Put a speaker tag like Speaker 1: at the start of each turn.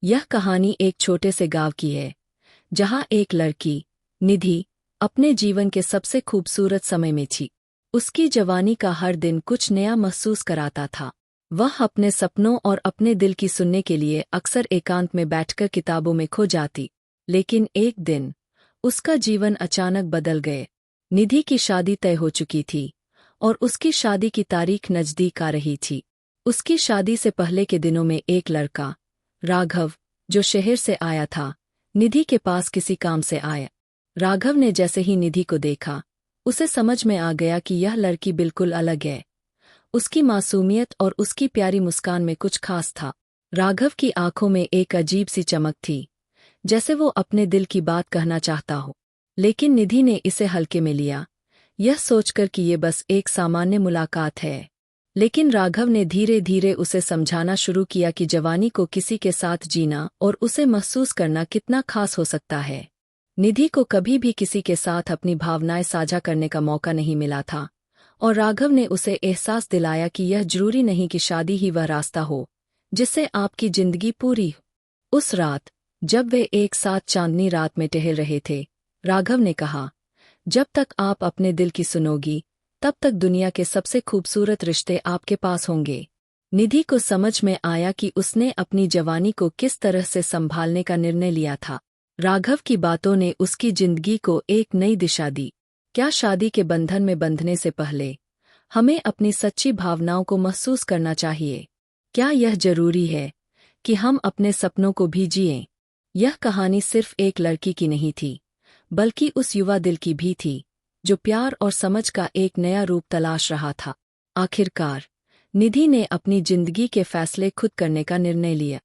Speaker 1: यह कहानी एक छोटे से गांव की है, जहां एक लड़की, निधि, अपने जीवन के सबसे खूबसूरत समय में थी। उसकी जवानी का हर दिन कुछ नया महसूस कराता था। वह अपने सपनों और अपने दिल की सुनने के लिए अक्सर एकांत में बैठकर किताबों में खो जाती। लेकिन एक दिन उसका जीवन अचानक बदल गए। निधि की शादी तय हो चुकी थी और उसकी शादी की तारीख नज़दीक आ रही थी। उसकी शादी से पहले के दिनों में एक लड़का, राघव, जो शहर से आया था, निधि के पास किसी काम से आया। राघव ने जैसे ही निधि को देखा, उसे समझ में आ गया कि यह लड़की बिल्कुल अलग है। उसकी मासूमियत और उसकी प्यारी मुस्कान में कुछ खास था। राघव की आंखों में एक अजीब सी चमक थी, जैसे वो अपने दिल की बात कहना चाहता हो। लेकिन निधि ने इसे हल्के में लिया, यह सोचकर कि ये बस एक सामान्य मुलाकात है। लेकिन राघव ने धीरे धीरे उसे समझाना शुरू किया कि जवानी को किसी के साथ जीना और उसे महसूस करना कितना खास हो सकता है। निधि को कभी भी किसी के साथ अपनी भावनाएं साझा करने का मौका नहीं मिला था, और राघव ने उसे एहसास दिलाया कि यह जरूरी नहीं कि शादी ही वह रास्ता हो जिससे आपकी जिंदगी पूरी हो। उस रात, जब वे एक साथ चांदनी रात में टहल रहे थे, राघव ने कहा, जब तक आप अपने दिल की सुनोगी, तब तक दुनिया के सबसे खूबसूरत रिश्ते आपके पास होंगे। निधि को समझ में आया कि उसने अपनी जवानी को किस तरह से संभालने का निर्णय लिया था। राघव की बातों ने उसकी जिंदगी को एक नई दिशा दी। क्या शादी के बंधन में बंधने से पहले हमें अपनी सच्ची भावनाओं को महसूस करना चाहिए? क्या यह जरूरी है कि हम अपने सपनों को भी जिएं? यह कहानी सिर्फ एक लड़की की नहीं थी, बल्कि उस युवा दिल की भी थी, जो प्यार और समझ का एक नया रूप तलाश रहा था। आखिरकार, निधि ने अपनी जिंदगी के फैसले खुद करने का निर्णय लिया।